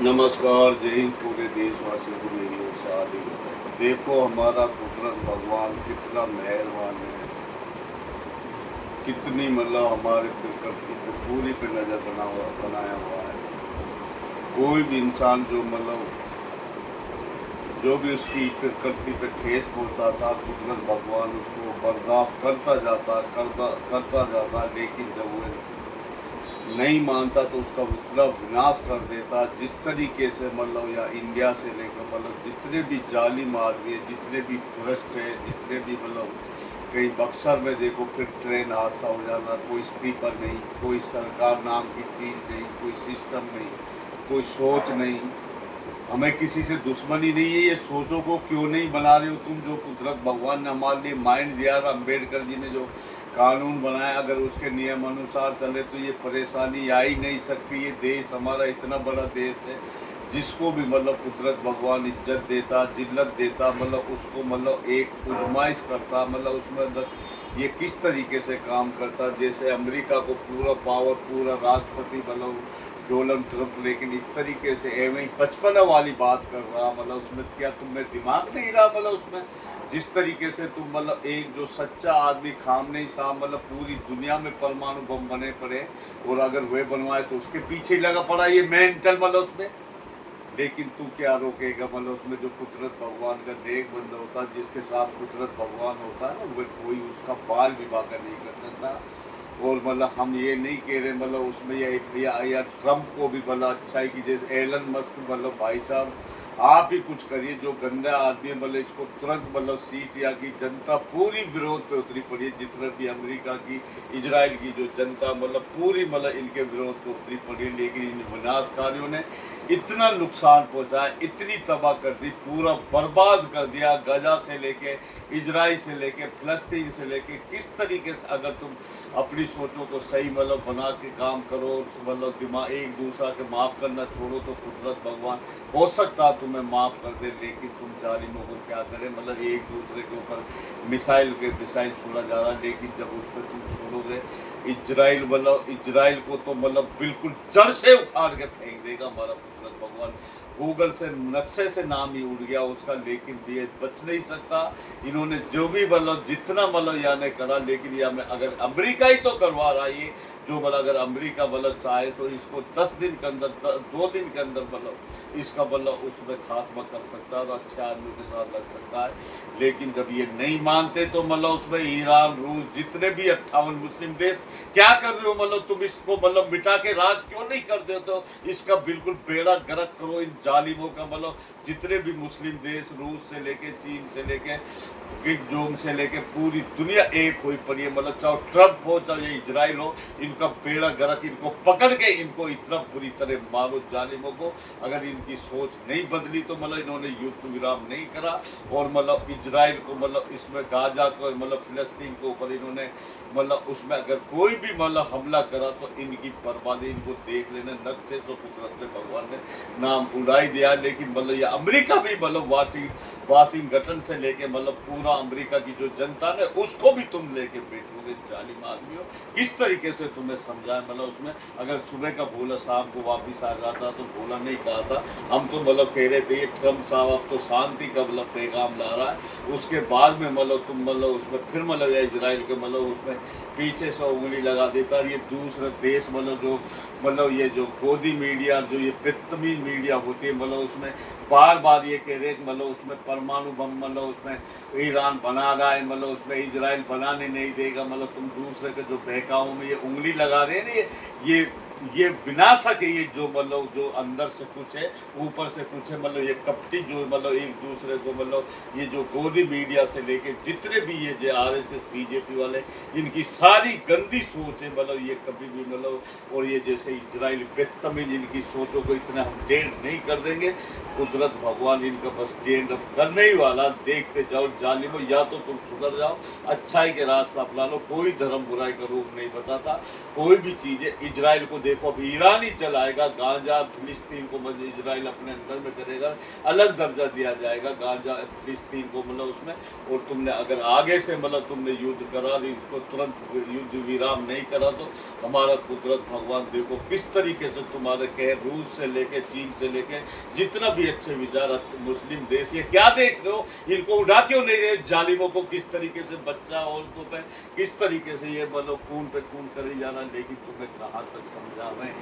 नमस्कार, जय हिंद पूरे देशवासियों को मेरी ओर से हार्दिक देखो हमारा कुदरत भगवान कितना मेहरबान है, कितनी मतलब हमारे प्रकृति को पूरी पे नज़र बनाया हुआ है। कोई भी इंसान जो जो भी उसकी प्रकृति पे ठेस पहुंचाता, कुदरत भगवान उसको बर्दाश्त करता जाता, लेकिन जब वो नहीं मानता तो उसका इतना विनाश कर देता। जिस तरीके से या इंडिया से लेकर जितने भी जालिम आदमी है, जितने भी भ्रष्ट है, जितने भी कहीं बक्सर में देखो फिर ट्रेन हादसा हो जाना, कोई स्लीपर नहीं, कोई सरकार नाम की चीज़ नहीं, कोई सिस्टम नहीं, कोई सोच नहीं। हमें किसी से दुश्मनी नहीं है, ये सोचो को क्यों नहीं बना रहे हो तुम। जो कुदरत भगवान ने हमारे लिए माइंड दिया, अम्बेडकर जी ने जो कानून बनाया, अगर उसके नियम अनुसार चले तो ये परेशानी आ ही नहीं सकती। ये देश हमारा इतना बड़ा देश है, जिसको भी कुदरत भगवान इज्जत देता, जिल्लत देता, उसको एक उजमाइश करता, उसमें ये किस तरीके से काम करता। जैसे अमेरिका को पूरा पावर, पूरा राष्ट्रपति डोनाल्ड ट्रंप, लेकिन इस तरीके से एवं 55 वाली बात कर रहा, उसमें क्या तुम्हें दिमाग नहीं रहा। उसमें जिस तरीके से तुम एक जो सच्चा आदमी खामने साहब पूरी दुनिया में परमाणु बम बने पड़े, और अगर वे बनवाए तो उसके पीछे ही लगा पड़ा ये मेंटल उसमें। लेकिन तू क्या रोकेगा। उसमें जो कुदरत भगवान का नेक बंदा होता है, जिसके साथ कुदरत भगवान होता है ना, वह कोई उसका बाल भी बाका नहीं कर सकता। और हम ये नहीं कह रहे उसमें या ट्रंप को भी अच्छा है कि जैसे एलन मस्क भाई साहब आप ही कुछ करिए। जो गंदा आदमी है इसको तुरंत सीट या की जनता पूरी विरोध पे उतरी पड़ी है। जितना भी अमेरिका की, इजराइल की जो जनता पूरी इनके विरोध पे उतरी पड़ी है। लेकिन इन विनाशकारियों ने इतना नुकसान पहुंचाया, इतनी तबाह कर दी, पूरा बर्बाद कर दिया। गजा से लेके, इजराइल से लेके, फिलिस्तीन से लेके, किस तरीके से अगर तुम अपनी सोचों को सही बना के काम करो, दिमाग एक दूसरा के माफ़ करना छोड़ो, तो कुदरत भगवान हो सकता तुम्हें माफ़ कर दे। लेकिन तुम जालिमों को क्या करें, एक दूसरे के ऊपर मिसाइल छोड़ा जा रहा है। लेकिन जब उस पर तुम छोड़ोगे, इजराइल को तो बिल्कुल जड़ से उखाड़ के फेंक देगा हमारा कुदरत भगवान। गूगल से नक्शे से नाम ही उड़ गया उसका, लेकिन भी ये बच नहीं सकता। इन्होंने जो भी जितना याने करा, लेकिन या में अगर अमेरिका ही तो करवा रहा है ये जो अगर अमेरिका चाहे तो इसको 10 दिन के अंदर, 2 दिन के अंदर इसका उसमें खात्मा कर सकता है और अच्छे आदमी के साथ लग सकता है। लेकिन जब ये नहीं मानते तो उसमें ईरान, रूस, जितने भी 58 मुस्लिम देश क्या कर रहे हो। तुम इसको मिटा के राज क्यों नहीं कर दे, तो इसका बिल्कुल बेड़ा गर्क करो इन जालिमों का। जितने भी मुस्लिम देश, रूस से लेके, चीन से लेके, किम जोंग से लेके पूरी दुनिया एक हुई पड़ी है। चाहे ट्रंप हो, चाहे इजराइल हो, इनका बेड़ा गर्क, इनको पकड़ के इनको इतना बुरी तरह मारो जालिमों को। अगर इनकी सोच नहीं बदली तो इन्होंने युद्ध विराम नहीं करा, और इजराइल को इसमें गाजा को फिलिस्तीन के ऊपर इन्होंने उसमें अगर कोई भी हमला करा तो इनकी बर्बादी इनको देख लेना। नक्शे से कुदरत ने भगवान ने नाम उड़ाई दिया। लेकिन ये अमेरिका भी वाशिंगटन से लेके पूरा अमेरिका की जो जनता ने उसको भी तुम लेके बैठोगे। जालिम आदमी हो, किस तरीके से तुम्हें समझाए। उसमें अगर सुबह का भोला शाम को वापिस आ जाता तो भोला नहीं कहा था। हम तो कह रहे थे ये ट्रंप साहब अब तो शांति का पैगाम ला रहा है। उसके बाद में तुम उसमें फिर इजराइल के उसमें पीछे से उंगली लगा देता। ये दूसरे देश जो ये जो गोदी मीडिया, जो ये बदतमीज मीडिया होती है, उसमें बार बार ये कह रहे उसमें परमाणु बम उसमें ईरान बना रहा है, उसमें इजराइल बनाने नहीं देगा। तुम दूसरे के जो बहकाओं में ये उंगली लगा रहे हैं ना, ये विनाशक है। ये जो जो अंदर से कुछ है, ऊपर से कुछ है। ये कपटी जो एक दूसरे को ये जो गोदी मीडिया से लेके जितने भी ये जो RSS बीजेपी वाले, इनकी सारी गंदी सोच है। ये कभी भी और ये जैसे इजराइल बदतमीज, इनकी सोचों को इतना हम डेंड नहीं कर देंगे। कुदरत भगवान इनका बस डेंड करने ही वाला। देखते जाओ जालिमो, या तो तुम सुधर जाओ, अच्छाई के रास्ता अपना लो। कोई धर्म बुराई का रूप नहीं बताता, कोई भी चीज़ें। इजराइल को देखो अब ईरान ही चलाएगा गाजा, फिलिस्तीन को मतलब इजराइल अपने अंदर में करेगा, अलग दर्जा दिया जाएगा गाजा फिलिस्तीन को मतलब उसमें। और तुमने अगर आगे से मतलब तुमने युद्ध करा, इसको तुरंत युद्ध विराम नहीं करा तो हमारा कुदरत भगवान देखो किस तरीके से तुम्हारे कहे रूस से लेके चीन से लेके जितना भी अच्छे विचार मुस्लिम देश ये क्या देख रहे हो, इनको उड़ा क्यों नहीं रहे जालिमों को, किस तरीके से बच्चा औरतों पे किस तरीके से ये मतलब खून पे खून करे जाना। लेकिन तुम्हें कहाँ तक समझावें,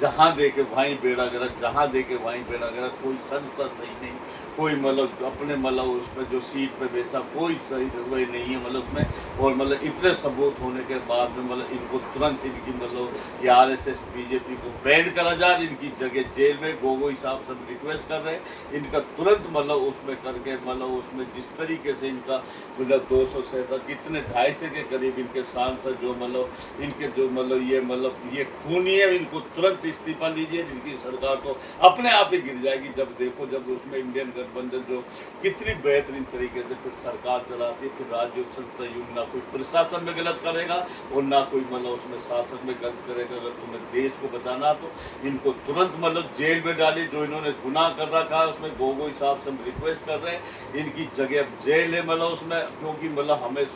जहाँ देखे वहीं बेड़ा गर्क, जहाँ देखे वहीं बेड़ा गर्क। कोई संस्था सही नहीं, कोई मतलब अपने मतलब उसमें जो सीट पे बैठा कोई सही वही नहीं है मतलब उसमें। और मतलब इतने सबूत होने के बाद में मतलब इनको तुरंत इनकी मतलब आरएसएस बीजेपी को बैन करा जाए, इनकी जगह जेल में गोगोई साहब सब रिक्वेस्ट कर रहे हैं इनका तुरंत मतलब उसमें करके मतलब उसमें जिस तरीके से इनका मतलब 200 से कितने 250 के करीब इनके सांसद जो मतलब इनके जो मतलब ये खूनी है, इनको तुरंत इस्तीफा लीजिए। इनकी सरकार तो अपने आप ही गिर जाएगी। जब देखो जब उसमें इंडियन गठबंधन जो कितनी बेहतरीन तरीके से फिर सरकार चलाती है, फिर राज्य संस्था यूं ना कोई प्रशासन में गलत करेगा और ना कोई मतलब उसमें शासन में गलत करेगा। अगर तुम्हें देश को बचाना तो इनको तुरंत मतलब जेल में डालिए। जो इन्होंने गुनाह कर रखा है उसमें गोगोई साहब से हम रिक्वेस्ट कर रहे हैं इनकी जगह जेल है मतलब उसमें, क्योंकि मतलब हमें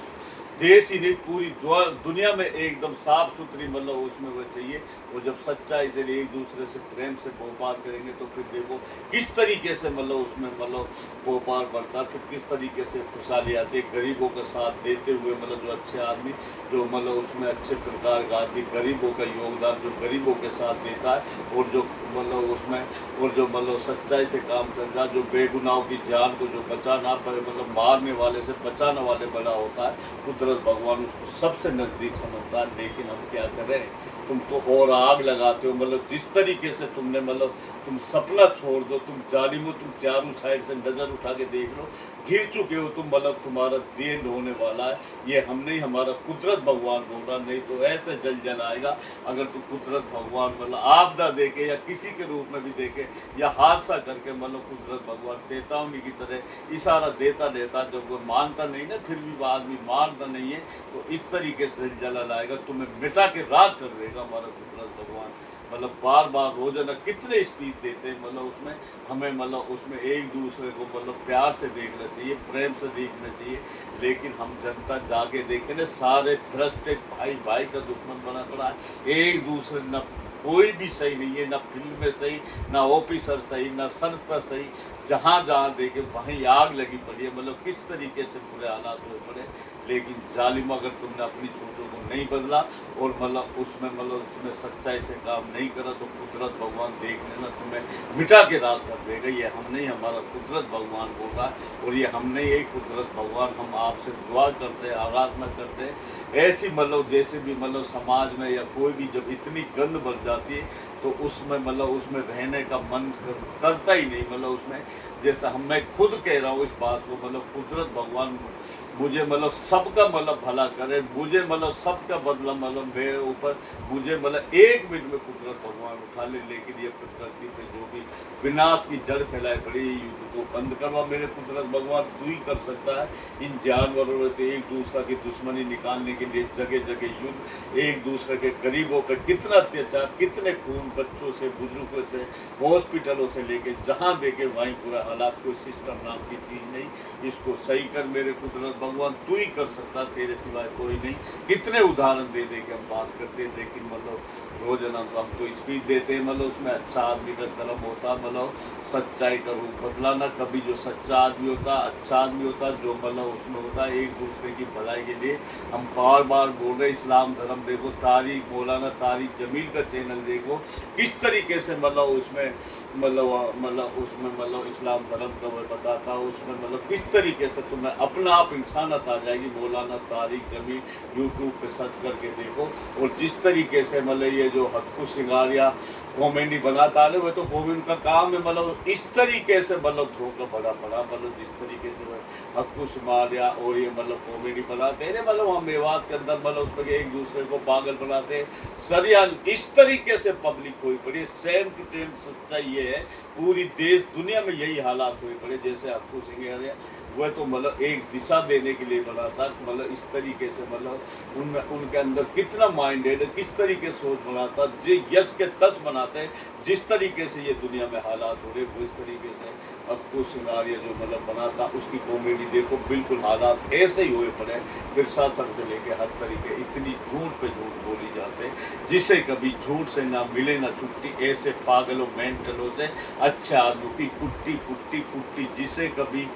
देश ही नहीं पूरी दुनिया में एकदम साफ सुथरी मतलब उसमें वो चाहिए। वो जब सच्चाई से एक दूसरे से प्रेम से व्यापार करेंगे तो फिर देखो किस तरीके से मतलब उसमें मतलब व्यापार बढ़ता, फिर किस तरीके से खुशहाली आती है। गरीबों का साथ देते हुए मतलब जो अच्छे आदमी जो मतलब उसमें अच्छे प्रकार का आदमी गरीबों का योगदान जो गरीबों के साथ देता है और जो मतलब उसमें और जो मतलब सच्चाई से काम चल रहा है, जो बेगुनाहों की जान को जो बचा ना पाए मतलब मारने वाले से बचाने वाले बड़ा होता है। कुदरत भगवान उसको सबसे नज़दीक समझता है। लेकिन हम क्या करें, तुम तो और आग लगाते हो मतलब जिस तरीके से तुमने मतलब तुम सपना छोड़ दो, तुम जालिमो, तुम चारों साइड से नज़र उठा के देख लो, घिर चुके हो तुम मतलब तुम्हारा देन होने वाला है। ये हम नहीं, हमारा कुदरत भगवान बोल रहा, नहीं तो ऐसे जल आएगा। अगर तू कुदरत भगवान मतलब आपदा देखे या किसी के रूप में भी देखे या हादसा करके मतलब कुदरत भगवान चेतावनी की तरह इशारा देता देता जब वो मानता नहीं ना, फिर भी वो आदमी मानता नहीं है तो इस तरीके से जला लाएगा, तुम्हें मिटा के राख कर देगा हमारा कुदरत भगवान। मतलब बार बार रोजाना कितने स्पीच देते हैं मतलब उसमें हमें मतलब उसमें एक दूसरे को मतलब प्यार से देखना चाहिए, प्रेम से देखना चाहिए। लेकिन हम जनता जाके देखें ना, सारे भ्रष्ट भाई भाई का दुश्मन बना पड़ा है। एक दूसरे न कोई भी सही नहीं है, ना फिल्म में सही, ना ऑफिसर सही, ना संस्था सही। जहाँ जहाँ देखे वहीं आग लगी पड़ी है मतलब किस तरीके से बुरे हालात हुए पड़े। लेकिन जालिम अगर तुमने अपनी सोचों को नहीं बदला और मतलब उसमें सच्चाई से काम नहीं करा तो कुदरत भगवान देख लेना तुम्हें मिटा के रात कर देगा। ये हम नहीं, हमारा कुदरत भगवान बोल रहा है। और ये हम नहीं, एक कुदरत भगवान हम आपसे दुआ करते हैं, आराधना करते हैं। ऐसी मतलब जैसे भी मतलब समाज में या कोई भी जब इतनी गंद बढ़ जाती है तो उसमें मतलब उसमें रहने का मन करता ही नहीं। मतलब उसमें जैसा मैं खुद कह रहा हूँ इस बात को, मतलब कुदरत भगवान मुझे मतलब सबका मतलब भला करे, मुझे मतलब सबका बदला मतलब मेरे ऊपर मुझे मतलब 1 मिनट में कुदरत भगवान उठा ले। लेकिन ये प्रकृति पे जो भी विनाश की जड़ फैलाए पड़ी, युद्ध को बंद करवा मेरे कुदरत भगवान तू ही कर सकता है। इन जानवरों से एक दूसरे की दुश्मनी निकालने के लिए जगह जगह युद्ध, एक दूसरे के गरीबों पर कितना अत्याचार, कितने खून, बच्चों से बुजुर्गों से हॉस्पिटलों से लेके जहाँ देखे वहीं पूरा हालात। कोई सिस्टम नाम की चीज़ नहीं, इसको सही कर मेरे कुदरत भगवान तू ही कर सकता, तेरे सिवाय कोई नहीं। कितने उदाहरण दे दे के हम बात करते हैं, लेकिन मतलब रोजाना हम तो स्पीच देते हैं मतलब उसमें अच्छा आदमी का कर्म होता, मतलब सच्चाई का रूप बदलाना। कभी जो सच्चा आदमी होता, अच्छा आदमी होता, जो मतलब उसमें होता है एक दूसरे की भलाई के लिए। हम बार बार बोल रहे इस्लाम धर्म देखो, तारिक मौलाना तारिक जमील का चैनल देखो किस तरीके से मतलब उसमें मतलब इस्लाम धर्म का वो बताता, उसमें मतलब किस तरीके से तुम्हें अपना आप इंसानियत आ जाएगी। मौलाना तारिक जमील यूट्यूब पे सर्च करके देखो। और जिस तरीके से मतलब ये जो हक्कू सिंगार या कॉमेडी बनाता है वो तो कॉमेडी का काम है, मतलब इस तरीके से मतलब धोखा बड़ा पड़ा मतलब जिस तरीके से हक्कू सिंगार या और ये मतलब कॉमेडी बनाते हैं मतलब हम मेवात के अंदर मतलब उसमें एक दूसरे को पागल बनाते हैं सरिया। इस तरीके से पब्लिक हुई पड़ी, सेम टू सेम सच्चाई ये है, पूरी देश दुनिया में यही हालात हुए पड़े। जैसे हक्कू सिंगार वह तो मतलब एक दिशा देने के लिए बना था, मतलब इस तरीके से मतलब उनमें उनके अंदर कितना माइंडेड है, किस तरीके से सोच बनाता, जो यश के तस बनाते हैं, जिस तरीके से ये दुनिया में हालात हो रहे वो इस तरीके से अब कुछ सिनारियो जो मतलब बना था उसकी कॉमेडी देखो, बिल्कुल हालात ऐसे ही हुए पड़े, प्रशासन से लेके हर तरीके इतनी झूठ पे झूठ बोली जाते, जिसे कभी झूठ से ना मिले ना छुट्टी, ऐसे पागलों मेंटलों से अच्छे आदमियों की कुट्टी कुट्टी कुट्टी, जिसे कभी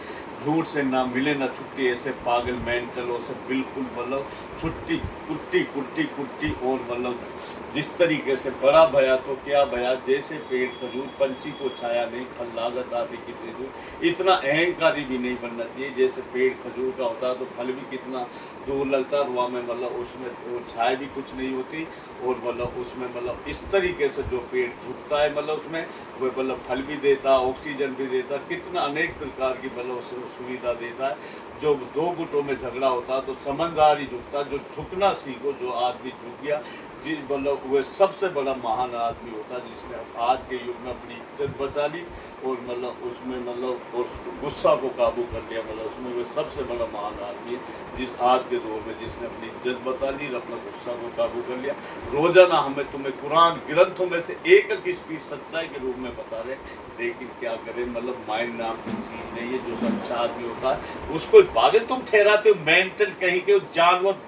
झूठ से ना मिले ना छुट्टी, ऐसे पागल मेंटलों से बिल्कुल मतलब छुट्टी कुट्टी कुट्टी कुट्टी। और मतलब जिस तरीके से बड़ा भया तो क्या भया, जैसे पेड़ खजूर पंछी को छाया नहीं, फल लागत आती कितनी दूर, इतना अहंकारी भी नहीं बनना चाहिए, जैसे पेड़ खजूर का होता है तो फल भी कितना दूर लगता है, वहाँ में मतलब उसमें वो छाया भी कुछ नहीं होती, और मतलब उसमें मतलब इस तरीके से जो पेड़ झुकता है मतलब उसमें वो मतलब फल भी देता, ऑक्सीजन भी देता, कितना अनेक प्रकार की मतलब सुविधा देता है। जो दो गुटों में झगड़ा होता तो समझदार ही झुकता, जो झुकना सीखो, जो आदमी झुक गया जी मतलब वह सबसे बड़ा महान आदमी होता, जिसने आज के युग में अपनी इज्जत बचा ली, और मतलब उसमें मतलब और गुस्सा को काबू कर लिया, मतलब उसमें वह सबसे बड़ा महान आदमी है जिस आज के दौर में जिसने अपनी इज्जत बचा ली और अपना गुस्सा को काबू कर लिया। रोजाना हमें तुम्हें कुरान ग्रंथों में से एक एक स्पीच सच्चाई के रूप में बता रहे, लेकिन क्या करें मतलब माइंड नाम की चीज नहीं है, जो अच्छा आदमी होता है उसको पागल तुम ठहराते हो, मेंटल कहीं के जानवर,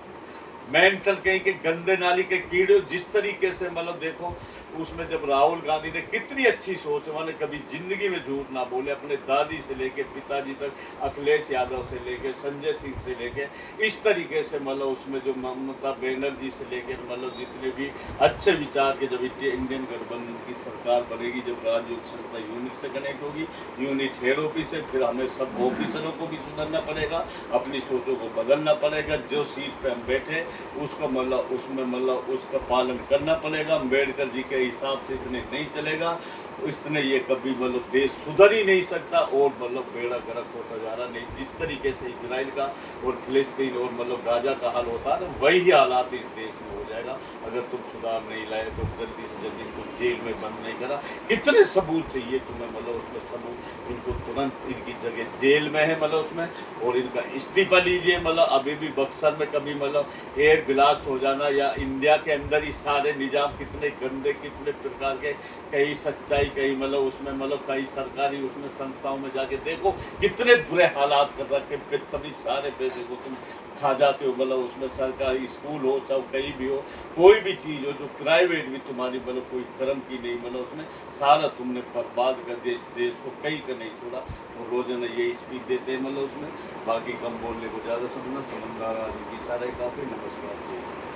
मेंटल कहीं के गंदे नाली के कीड़े, जिस तरीके से मतलब देखो उसमें जब राहुल गांधी ने कितनी अच्छी सोच, उन्होंने कभी जिंदगी में झूठ ना बोले, अपने दादी से लेके पिताजी तक, अखिलेश यादव से लेके संजय सिंह से लेके इस तरीके से मतलब उसमें जो ममता बनर्जी से लेके मतलब जितने भी अच्छे विचार के, जब इंडियन गठबंधन की सरकार बनेगी, जब राज्य लोक संस्था यूनिट से कनेक्ट होगी, यूनिट हेड ऑफिस से, फिर हमें सब ऑफिसरों को भी सुधरना पड़ेगा, अपनी सोचों को बदलना पड़ेगा, जो सीट पे हम बैठे उसका मतलब उसमें मतलब उसका पालन करना पड़ेगा, अम्बेडकर जी के हिसाब से इतने नहीं चलेगा, इसने ये कभी मतलब देश सुधर ही नहीं सकता, और मतलब बेड़ा गर्क होता जा रहा नहीं, जिस तरीके से इजराइल का और फिलिस्तीन और मतलब गाजा का हाल होता है ना, वही हालात इस देश में हो जाएगा अगर तुम सुधार नहीं लाए तो, जल्दी से जल्दी इनको जेल में बंद नहीं करा। कितने सबूत चाहिए तुम्हें मतलब उसमें सबूत, इनको तुरंत इनकी जगह जेल में है मतलब उसमें, और इनका इस्तीफा लीजिए, मतलब अभी भी बक्सर में कभी मतलब एयर ब्लास्ट हो जाना, या इंडिया के अंदर ही सारे निजाम कितने गंदे, कितने प्रकार के, कहीं सच्चाई कहीं मतलब उसमें मतलब कहीं सरकारी उसमें संस्थाओं में जाके देखो कितने बुरे हालात कर रखे, तभी सारे पैसे को तुम खा जाते हो, मतलब उसमें सरकारी स्कूल हो चाहे कहीं भी हो, कोई भी चीज़ हो जो प्राइवेट भी तुम्हारी मतलब कोई कर्म की नहीं, मतलब उसमें सारा तुमने बर्बाद कर दिया, इस देश को कहीं का नहीं छोड़ा, और रोजाना ये स्पीच देते हैं मतलब उसमें, बाकी कम बोलने को ज़्यादा समझना, समझदार आदमी की सारे काफ़ी। नमस्कार जी।